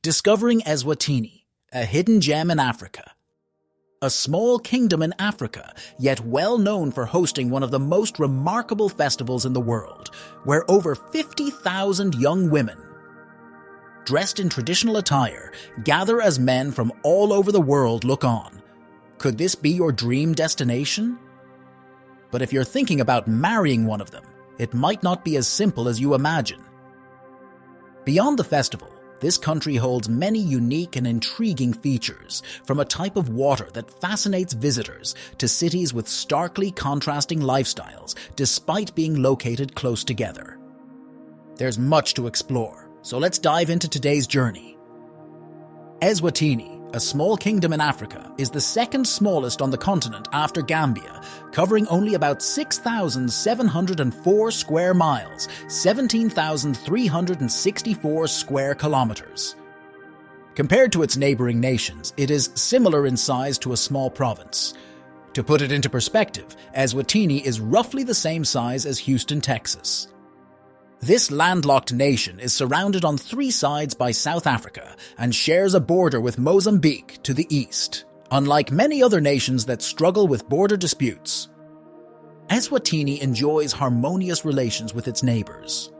Discovering Eswatini, a hidden gem in Africa. A small kingdom in Africa, yet well known for hosting one of the most remarkable festivals in the world, where over 50,000 young women, dressed in traditional attire, gather as men from all over the world look on. Could this be your dream destination? But if you're thinking about marrying one of them, it might not be as simple as you imagine. Beyond the festival, this country holds many unique and intriguing features, from a type of water that fascinates visitors to cities with starkly contrasting lifestyles despite being located close together. There's much to explore, so let's dive into today's journey. Eswatini, a small kingdom in Africa, is the second smallest on the continent after Gambia, covering only about 6,704 square miles, 17,364 square kilometers. Compared to its neighboring nations, it is similar in size to a small province. To put it into perspective, Eswatini is roughly the same size as Houston, Texas. This landlocked nation is surrounded on three sides by South Africa and shares a border with Mozambique to the east, unlike many other nations that struggle with border disputes. Eswatini enjoys harmonious relations with its neighbors.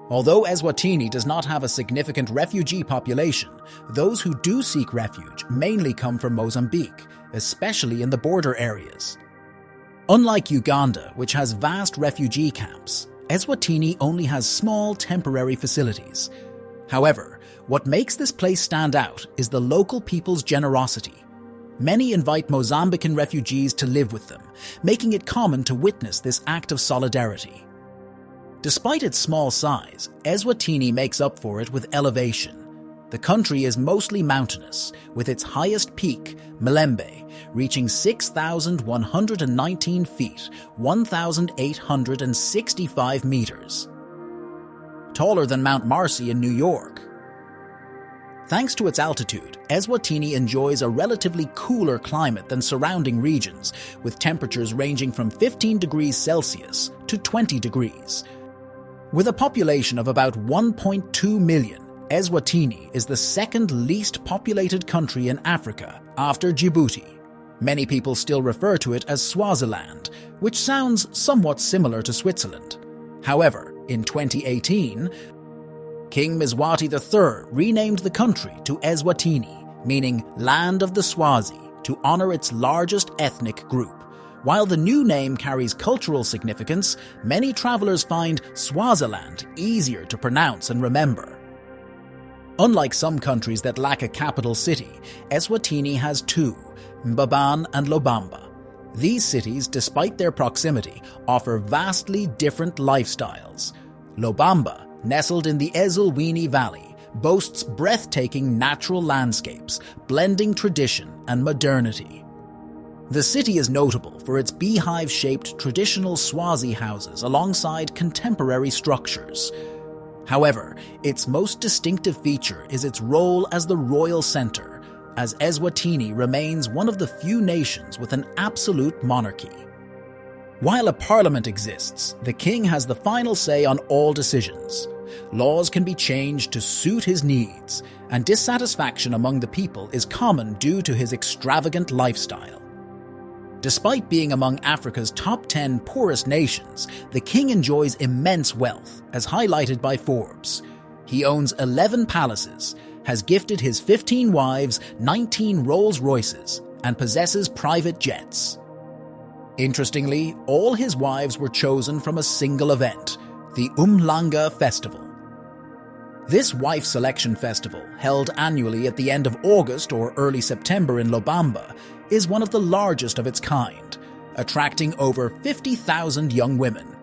Although Eswatini does not have a significant refugee population, those who do seek refuge mainly come from Mozambique, especially in the border areas. Unlike Uganda, which has vast refugee camps, Eswatini only has small temporary facilities. However, what makes this place stand out is the local people's generosity. Many invite Mozambican refugees to live with them, making it common to witness this act of solidarity. Despite its small size, Eswatini makes up for it with elevation. The country is mostly mountainous, with its highest peak, Melembe, reaching 6,119 feet, 1,865 meters, taller than Mount Marcy in New York. Thanks to its altitude, Eswatini enjoys a relatively cooler climate than surrounding regions, with temperatures ranging from 15 degrees Celsius to 20 degrees. With a population of about 1.2 million, Eswatini is the second least populated country in Africa after Djibouti. Many people still refer to it as Swaziland, which sounds somewhat similar to Switzerland. However, in 2018, King Mswati III renamed the country to Eswatini, meaning Land of the Swazi, to honor its largest ethnic group. While the new name carries cultural significance, many travelers find Swaziland easier to pronounce and remember. Unlike some countries that lack a capital city, Eswatini has two, Mbabane and Lobamba. These cities, despite their proximity, offer vastly different lifestyles. Lobamba, nestled in the Eswatini Valley, boasts breathtaking natural landscapes, blending tradition and modernity. The city is notable for its beehive-shaped traditional Swazi houses alongside contemporary structures. However, its most distinctive feature is its role as the royal center, as Eswatini remains one of the few nations with an absolute monarchy. While a parliament exists, the king has the final say on all decisions. Laws can be changed to suit his needs, and dissatisfaction among the people is common due to his extravagant lifestyle. Despite being among Africa's top 10 poorest nations, the king enjoys immense wealth, as highlighted by Forbes. He owns 11 palaces, has gifted his 15 wives 19 Rolls-Royces, and possesses private jets. Interestingly, all his wives were chosen from a single event, the Umhlanga Festival. This wife selection festival, held annually at the end of August or early September in Lobamba, is one of the largest of its kind, attracting over 50,000 young women.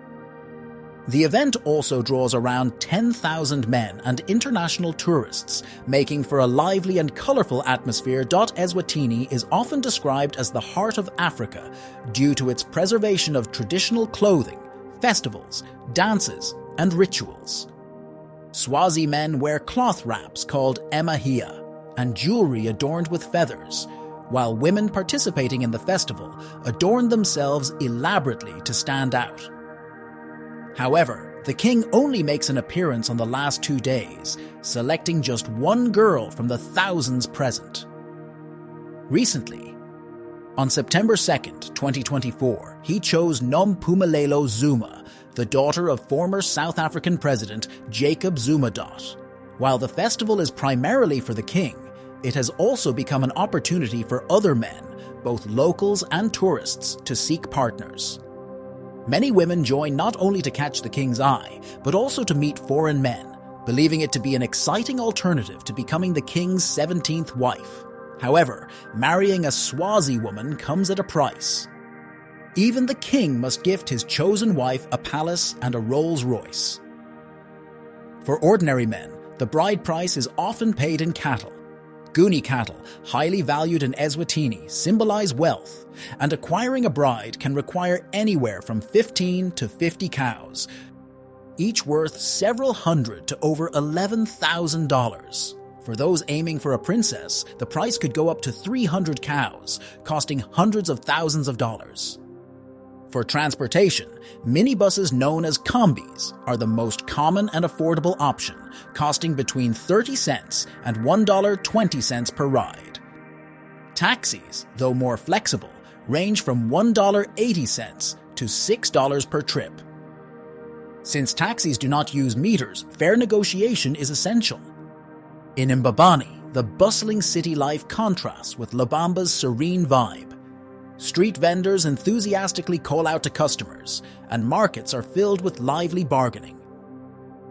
The event also draws around 10,000 men and international tourists, making for a lively and colorful atmosphere. Eswatini is often described as the heart of Africa due to its preservation of traditional clothing, festivals, dances, and rituals. Swazi men wear cloth wraps called emahia and jewelry adorned with feathers, while women participating in the festival adorn themselves elaborately to stand out. However, The king only makes an appearance on the last 2 days, selecting just one girl from the thousands present. Recently, on September 2nd, 2024, he chose Nompumelelo Zuma, the daughter of former South African President Jacob Zuma. While the festival is primarily for the king, it has also become an opportunity for other men, both locals and tourists, to seek partners. Many women join not only to catch the king's eye, but also to meet foreign men, believing it to be an exciting alternative to becoming the king's 17th wife. However, marrying a Swazi woman comes at a price. Even the king must gift his chosen wife a palace and a Rolls-Royce. For ordinary men, the bride price is often paid in cattle. Guni cattle, highly valued in Eswatini, symbolize wealth, and acquiring a bride can require anywhere from 15 to 50 cows, each worth several hundred to over $11,000. For those aiming for a princess, the price could go up to 300 cows, costing hundreds of thousands of dollars. For transportation, minibuses known as combis are the most common and affordable option, costing between 30 cents and $1.20 per ride. Taxis, though more flexible, range from $1.80 to $6 per trip. Since taxis do not use meters, fare negotiation is essential. In Mbabane, the bustling city life contrasts with Lubamba's serene vibe. Street vendors enthusiastically call out to customers, and markets are filled with lively bargaining.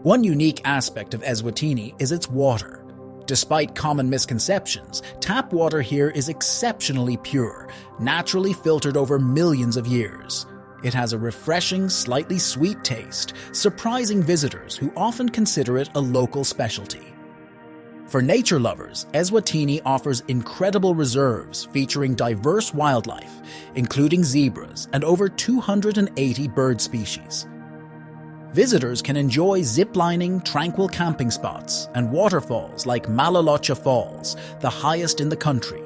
One unique aspect of Eswatini is its water. Despite common misconceptions, tap water here is exceptionally pure, naturally filtered over millions of years. It has a refreshing, slightly sweet taste, surprising visitors who often consider it a local specialty. For nature lovers, Eswatini offers incredible reserves featuring diverse wildlife, including zebras and over 280 bird species. Visitors can enjoy zip-lining, tranquil camping spots, and waterfalls like Malolocha Falls, the highest in the country.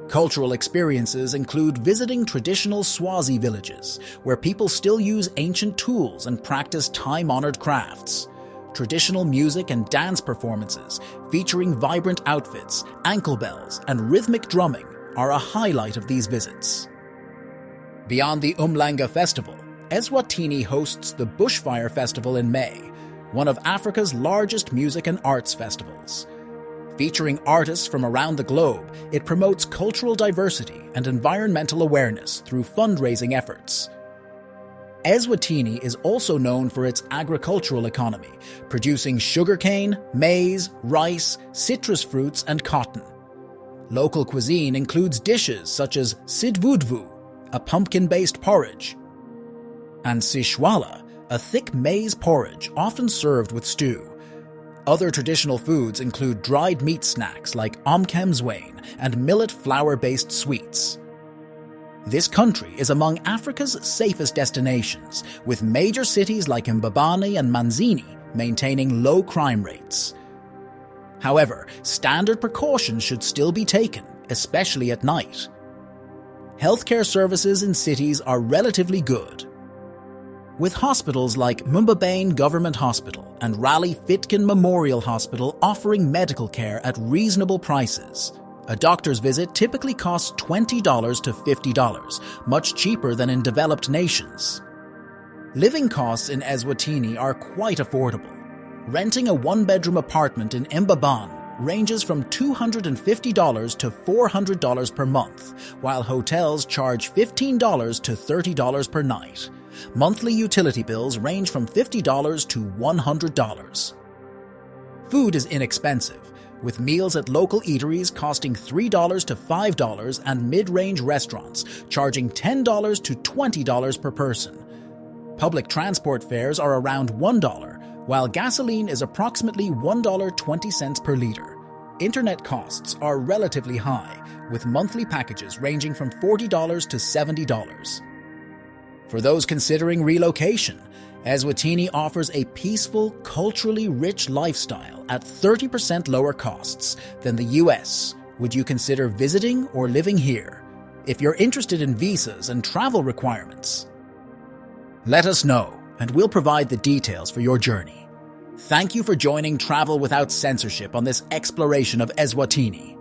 Cultural experiences include visiting traditional Swazi villages, where people still use ancient tools and practice time-honored crafts. Traditional music and dance performances featuring vibrant outfits, ankle bells, and rhythmic drumming are a highlight of these visits. Beyond the Umhlanga Festival, Eswatini hosts the Bushfire Festival in May, one of Africa's largest music and arts festivals. Featuring artists from around the globe, it promotes cultural diversity and environmental awareness through fundraising efforts. Eswatini is also known for its agricultural economy, producing sugarcane, maize, rice, citrus fruits, and cotton. Local cuisine includes dishes such as sidvudvu, a pumpkin-based porridge, and sishwala, a thick maize porridge often served with stew. Other traditional foods include dried meat snacks like omkemzwane and millet flour-based sweets. This country is among Africa's safest destinations, with major cities like Mbabane and Manzini maintaining low crime rates. However, standard precautions should still be taken, especially at night. Healthcare services in cities are relatively good, with hospitals like Mbabane Government Hospital and Raleigh Fitkin Memorial Hospital offering medical care at reasonable prices. A doctor's visit typically costs $20 to $50, much cheaper than in developed nations. Living costs in Eswatini are quite affordable. Renting a one-bedroom apartment in Mbabane ranges from $250 to $400 per month, while hotels charge $15 to $30 per night. Monthly utility bills range from $50 to $100. Food is inexpensive, with meals at local eateries costing $3 to $5 and mid-range restaurants charging $10 to $20 per person. Public transport fares are around $1, while gasoline is approximately $1.20 per liter. Internet costs are relatively high, with monthly packages ranging from $40 to $70. For those considering relocation, Eswatini offers a peaceful, culturally rich lifestyle at 30% lower costs than the US. Would you consider visiting or living here? If you're interested in visas and travel requirements, let us know. and we'll provide the details for your journey. Thank you for joining Travel Without Censorship on this exploration of Eswatini.